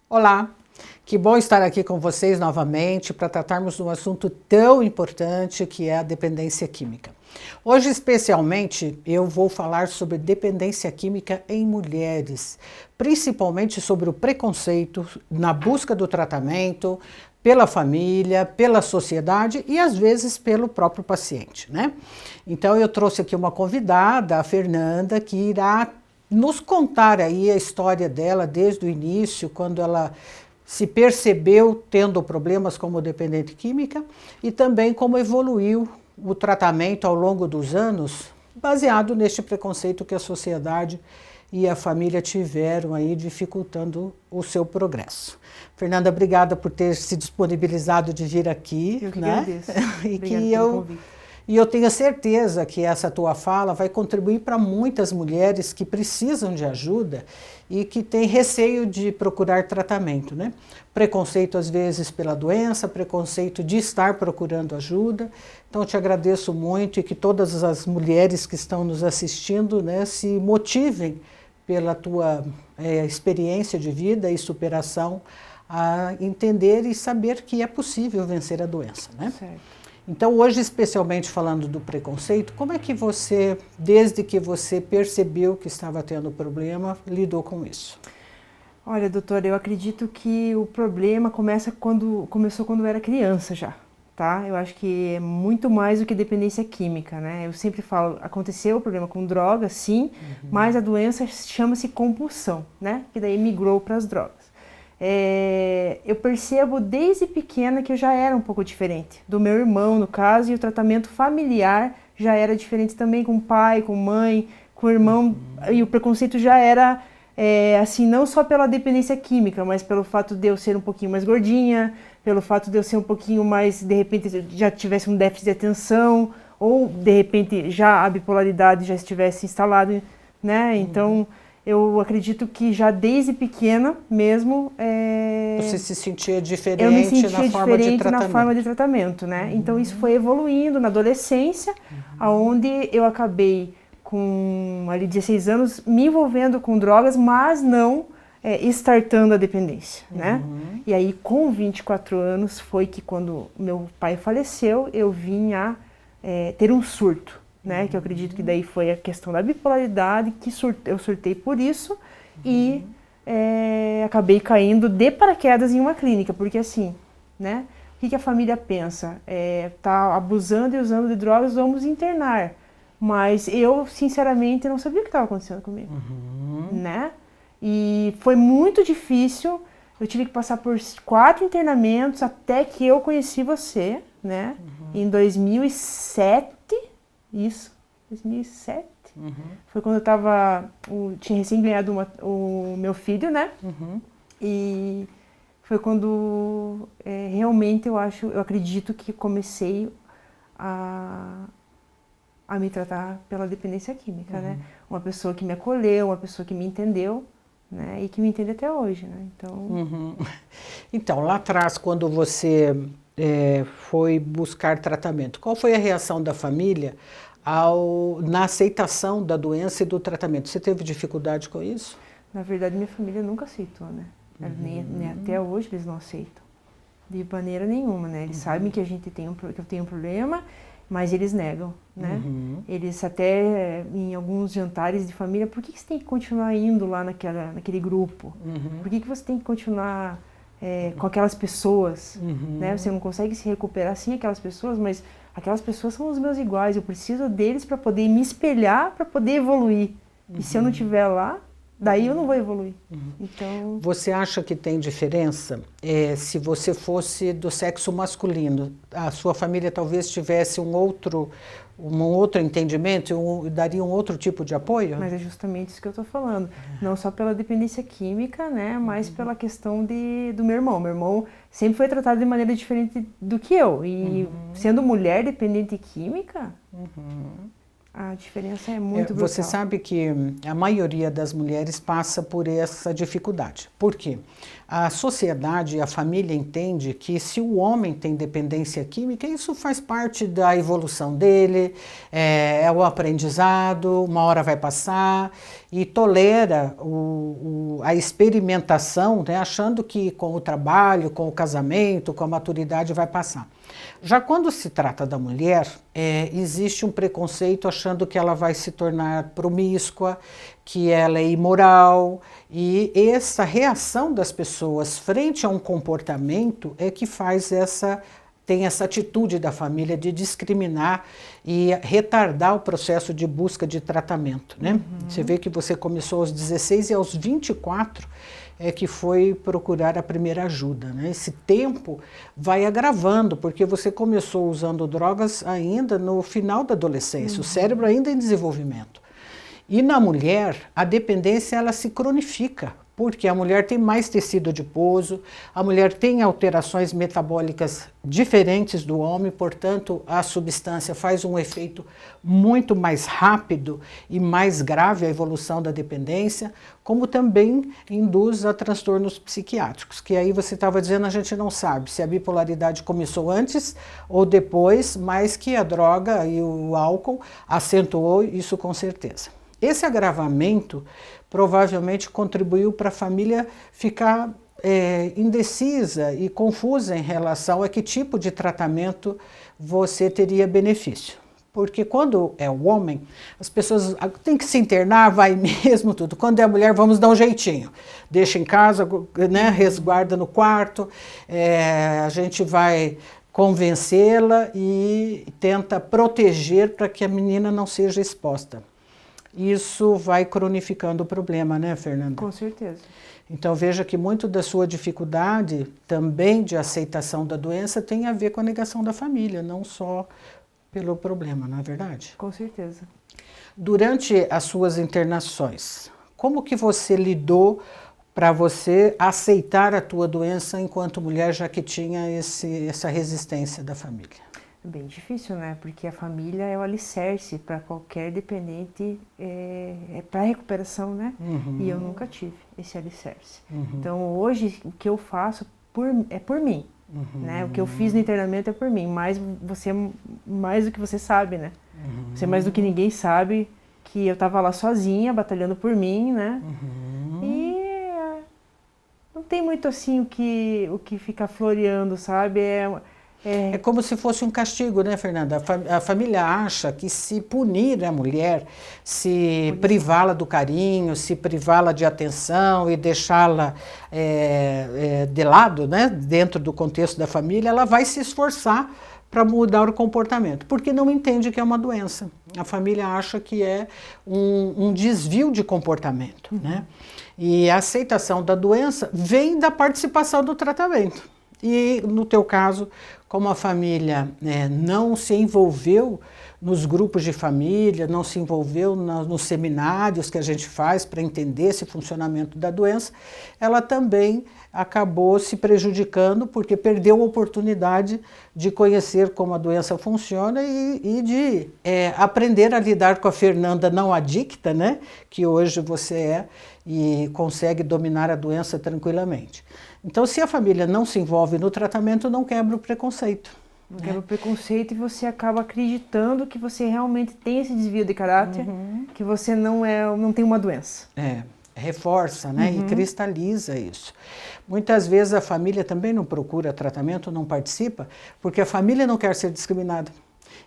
Olá, que bom estar aqui com vocês novamente para tratarmos de um assunto tão importante que é a dependência química. Hoje, especialmente, eu vou falar sobre dependência química em mulheres, principalmente sobre o preconceito na busca do tratamento pela família, pela sociedade e às vezes pelo próprio paciente, né? Então eu trouxe aqui uma convidada, a Fernanda, que irá nos contar aí a história dela desde o início, quando ela se percebeu tendo problemas como dependente química e também como evoluiu o tratamento ao longo dos anos, baseado neste preconceito que a sociedade e a família tiveram aí, dificultando o seu progresso. Fernanda, obrigada por ter se disponibilizado de vir aqui. Eu que agradeço. E eu tenho certeza que essa tua fala vai contribuir para muitas mulheres que precisam de ajuda e que têm receio de procurar tratamento, né? Preconceito às vezes pela doença, preconceito de estar procurando ajuda. Então eu te agradeço muito e que todas as mulheres que estão nos assistindo, né, se motivem pela tua experiência de vida e superação a entender e saber que é possível vencer a doença, né? Certo. Então hoje, especialmente falando do preconceito, como é que você, desde que você percebeu que estava tendo problema, lidou com isso? Olha, doutora, eu acredito que o problema começou quando eu era criança já, tá? Eu acho que é muito mais do que dependência química, né? Eu sempre falo, aconteceu o problema com drogas, sim, mas a doença chama-se compulsão, né? Que daí migrou para as drogas. Eu percebo desde pequena que eu já era um pouco diferente do meu irmão, no caso, e o tratamento familiar já era diferente também com pai, com mãe, com irmão, e o preconceito já era, assim, não só pela dependência química, mas pelo fato de eu ser um pouquinho mais gordinha, pelo fato de eu ser um pouquinho mais, de repente, já tivesse um déficit de atenção, ou de repente já a bipolaridade já estivesse instalada, né? Então eu acredito que já desde pequena mesmo... Você se sentia diferente eu me sentia na forma de diferente tratamento. na forma de tratamento, né? Então isso foi evoluindo na adolescência, onde eu acabei com ali 16 anos me envolvendo com drogas, mas não startando a dependência, né? E aí com 24 anos foi que quando meu pai faleceu, eu vim a ter um surto, né? Que eu acredito que daí foi a questão da bipolaridade, que eu surtei por isso e acabei caindo de paraquedas em uma clínica, porque assim, né? O que a família pensa? Tá abusando e usando de drogas, vamos internar. Mas eu, sinceramente, não sabia o que estava acontecendo comigo, né? E foi muito difícil, eu tive que passar por 4 internamentos até que eu conheci você, né? Em 2007. Isso, 2007. Foi quando eu tinha recém ganhado o meu filho, né? E foi quando realmente eu acredito que comecei a me tratar pela dependência química, né? Uma pessoa que me acolheu, uma pessoa que me entendeu, né? E que me entende até hoje, né? Então, lá atrás, quando você foi buscar tratamento, qual foi a reação da família na aceitação da doença e do tratamento? Você teve dificuldade com isso? Na verdade, minha família nunca aceitou, né? Nem até hoje eles não aceitam, de maneira nenhuma, né? Eles sabem que que eu tenho um problema, mas eles negam, né? Eles até, em alguns jantares de família, por que você tem que continuar indo lá naquele grupo? Por que você tem que continuar com aquelas pessoas? Né? Você não consegue se recuperar sem aquelas pessoas, mas aquelas pessoas são os meus iguais, eu preciso deles para poder me espelhar, para poder evoluir. E se eu não estiver lá, daí eu não vou evoluir. Então... Você acha que tem diferença se você fosse do sexo masculino? A sua família talvez tivesse um outro entendimento e daria um outro tipo de apoio? Mas é justamente isso que eu estou falando. Não só pela dependência química, né, mas pela questão do meu irmão. Meu irmão sempre foi tratado de maneira diferente do que eu. E sendo mulher dependente química, A diferença é muito brutal. Você sabe que a maioria das mulheres passa por essa dificuldade. Por quê? A sociedade e a família entende que se o homem tem dependência química, isso faz parte da evolução dele, é o aprendizado, uma hora vai passar, e tolera a experimentação, né, achando que com o trabalho, com o casamento, com a maturidade vai passar. Já quando se trata da mulher, existe um preconceito achando que ela vai se tornar promíscua, que ela é imoral, e essa reação das pessoas frente a um comportamento é que tem essa atitude da família de discriminar e retardar o processo de busca de tratamento, né? Você vê que você começou aos 16 e aos 24 que foi procurar a primeira ajuda, né? Esse tempo vai agravando, porque você começou usando drogas ainda no final da adolescência, o cérebro ainda em desenvolvimento. E na mulher, a dependência ela se cronifica, porque a mulher tem mais tecido adiposo, a mulher tem alterações metabólicas diferentes do homem, portanto, a substância faz um efeito muito mais rápido e mais grave a evolução da dependência, como também induz a transtornos psiquiátricos, que aí você estava dizendo, a gente não sabe se a bipolaridade começou antes ou depois, mas que a droga e o álcool acentuou isso com certeza. Esse agravamento provavelmente contribuiu para a família ficar indecisa e confusa em relação a que tipo de tratamento você teria benefício. Porque quando é o homem, as pessoas têm que se internar, vai mesmo tudo. Quando é a mulher, vamos dar um jeitinho. Deixa em casa, né, resguarda no quarto, a gente vai convencê-la e tenta proteger para que a menina não seja exposta. Isso vai cronificando o problema, né, Fernanda? Com certeza. Então veja que muito da sua dificuldade também de aceitação da doença tem a ver com a negação da família, não só pelo problema, não é verdade? Com certeza. Durante as suas internações, como que você lidou para você aceitar a tua doença enquanto mulher, já que tinha essa resistência da família? Bem difícil, né? Porque a família é o alicerce para qualquer dependente, para recuperação, né? E eu nunca tive esse alicerce. Então hoje o que eu faço é por mim, né? O que eu fiz no internamento é por mim, mas você mais do que você sabe, né? Você mais do que ninguém sabe que eu estava lá sozinha, batalhando por mim, né? E não tem muito assim o que ficar floreando, sabe? É como se fosse um castigo, né, Fernanda? A família acha que se punir a mulher, se privá-la do carinho, se privá-la de atenção e deixá-la de lado, né, dentro do contexto da família, ela vai se esforçar para mudar o comportamento, porque não entende que é uma doença. A família acha que é um desvio de comportamento, né? E a aceitação da doença vem da participação do tratamento. E no teu caso, como a família não se envolveu nos grupos de família, não se envolveu nos seminários que a gente faz para entender esse funcionamento da doença, ela também acabou se prejudicando porque perdeu a oportunidade de conhecer como a doença funciona e de aprender a lidar com a Fernanda não adicta, né, que hoje você é e consegue dominar a doença tranquilamente. Então, se a família não se envolve no tratamento, não quebra o preconceito. Não quebra o preconceito e você acaba acreditando que você realmente tem esse desvio de caráter, que você não tem uma doença. Reforça, né? E cristaliza isso. Muitas vezes a família também não procura tratamento, não participa, porque a família não quer ser discriminada.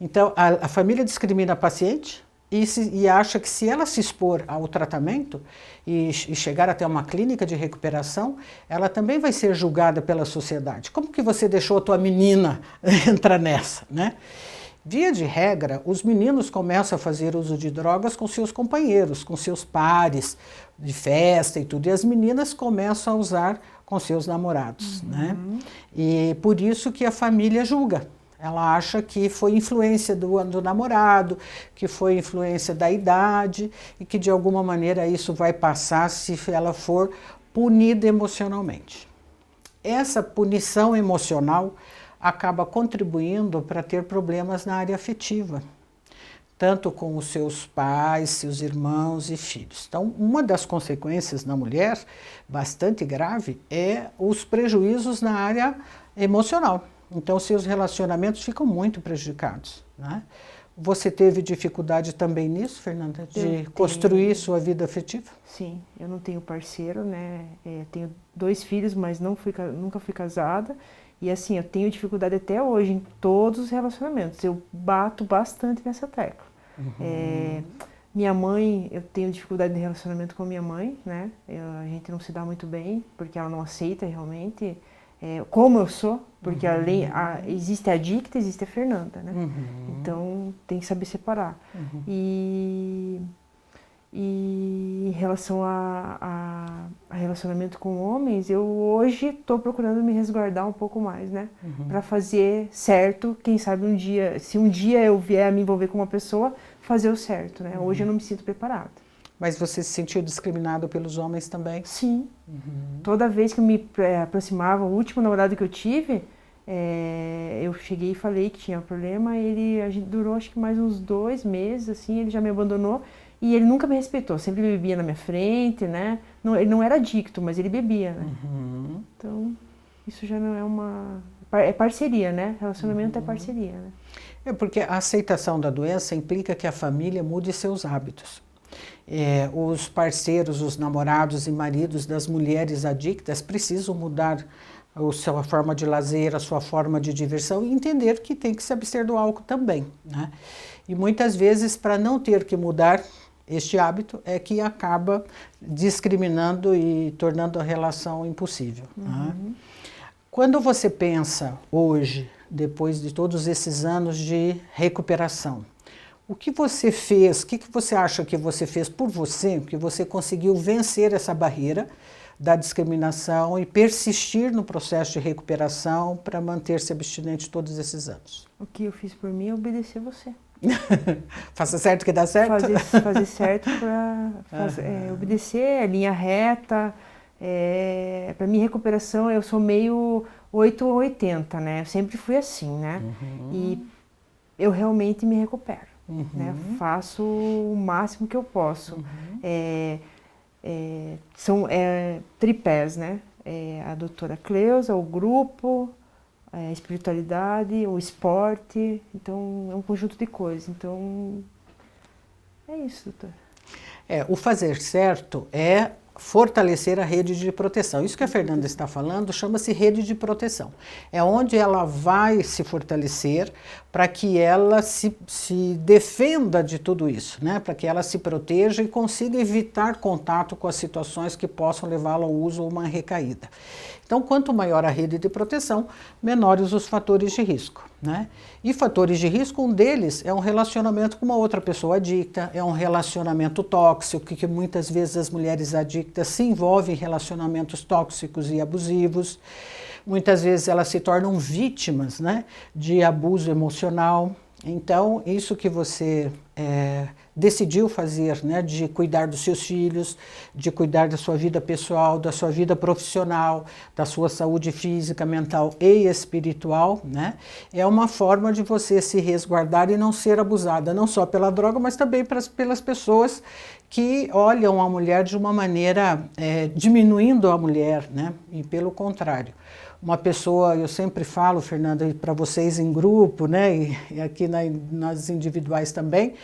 Então, a família discrimina a paciente e acha que se ela se expor ao tratamento e chegar até uma clínica de recuperação, ela também vai ser julgada pela sociedade. Como que você deixou a tua menina entrar nessa, né? Via de regra, os meninos começam a fazer uso de drogas com seus companheiros, com seus pares, de festa e tudo, e as meninas começam a usar com seus namorados, né? E por isso que a família julga. Ela acha que foi influência do namorado, que foi influência da idade e que de alguma maneira isso vai passar se ela for punida emocionalmente. Essa punição emocional acaba contribuindo para ter problemas na área afetiva. tanto com os seus pais, seus irmãos e filhos. Então, uma das consequências na mulher, bastante grave, é os prejuízos na área emocional. Então, seus relacionamentos ficam muito prejudicados, né? Você teve dificuldade também nisso, Fernanda, de construir sua vida afetiva? Sim, eu não tenho parceiro, né? Tenho 2 filhos, mas nunca fui casada. E assim, eu tenho dificuldade até hoje em todos os relacionamentos. Eu bato bastante nessa tecla. Minha mãe, eu tenho dificuldade de relacionamento com minha mãe, né? A gente não se dá muito bem, porque ela não aceita realmente como eu sou, porque existe a Dicta, existe a Fernanda, né? Então tem que saber separar. E em relação a relacionamento com homens, eu hoje estou procurando me resguardar um pouco mais, né? Para fazer certo, quem sabe um dia, se um dia eu vier a me envolver com uma pessoa, fazer o certo, né? Hoje eu não me sinto preparada. Mas você se sentiu discriminado pelos homens também? Sim. Toda vez que eu me aproximava, o último namorado que eu tive, eu cheguei e falei que tinha problema, a gente durou acho que mais uns 2 meses, assim, ele já me abandonou e ele nunca me respeitou, sempre bebia na minha frente, né? Ele não era adicto, mas ele bebia, né? Então, isso já não é é parceria, né? Relacionamento é parceria, né? É porque a aceitação da doença implica que a família mude seus hábitos. Os parceiros, os namorados e maridos das mulheres adictas precisam mudar a sua forma de lazer, a sua forma de diversão e entender que tem que se abster do álcool também, né? E muitas vezes, para não ter que mudar este hábito, é que acaba discriminando e tornando a relação impossível, né? Quando você pensa hoje, depois de todos esses anos de recuperação, o que você fez, o que você acha que você fez por você, que você conseguiu vencer essa barreira da discriminação e persistir no processo de recuperação para manter-se abstinente todos esses anos? O que eu fiz por mim é obedecer você. Faça certo que dá certo? Fazer certo para obedecer, a linha reta. Para mim, recuperação, eu sou meio 8 ou 80, né? Eu sempre fui assim, né? E eu realmente me recupero. Né? Faço o máximo que eu posso. São tripés, né? A doutora Cleusa, o grupo, a espiritualidade, o esporte. Então, é um conjunto de coisas. Então, é isso, doutora. O fazer certo é fortalecer a rede de proteção. Isso que a Fernanda está falando chama-se rede de proteção. É onde ela vai se fortalecer para que ela se defenda de tudo isso, né? Para que ela se proteja e consiga evitar contato com as situações que possam levá-la ao uso ou uma recaída. Então, quanto maior a rede de proteção, menores os fatores de risco, né? E fatores de risco, um deles é um relacionamento com uma outra pessoa adicta, é um relacionamento tóxico, que muitas vezes as mulheres adictas se envolvem em relacionamentos tóxicos e abusivos. Muitas vezes elas se tornam vítimas, né, de abuso emocional. Então, isso que você decidiu fazer, né, de cuidar dos seus filhos, de cuidar da sua vida pessoal, da sua vida profissional, da sua saúde física, mental e espiritual, né, é uma forma de você se resguardar e não ser abusada, não só pela droga, mas também pelas pessoas que olham a mulher de uma maneira diminuindo a mulher, né, e pelo contrário. Uma pessoa, eu sempre falo, Fernanda, para vocês em grupo, né, e aqui nas individuais também,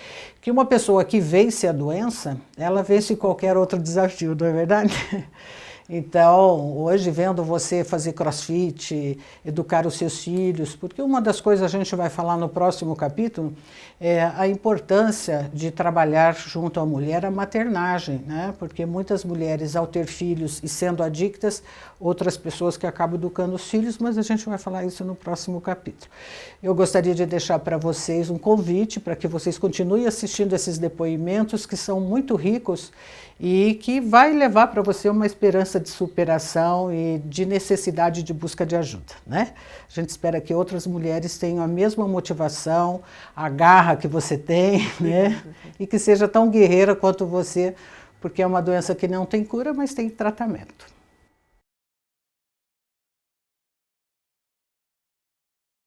que uma pessoa que vence a doença, ela vence qualquer outro desafio, não é verdade? Então, hoje, vendo você fazer crossfit, educar os seus filhos, porque uma das coisas a gente vai falar no próximo capítulo é a importância de trabalhar junto à mulher a maternagem, né? Porque muitas mulheres, ao ter filhos e sendo adictas, outras pessoas que acabam educando os filhos, mas a gente vai falar isso no próximo capítulo. Eu gostaria de deixar para vocês um convite para que vocês continuem assistindo esses depoimentos que são muito ricos e que vai levar para você uma esperança de superação e de necessidade de busca de ajuda, né? A gente espera que outras mulheres tenham a mesma motivação, a garra que você tem, né? E que seja tão guerreira quanto você, porque é uma doença que não tem cura, mas tem tratamento.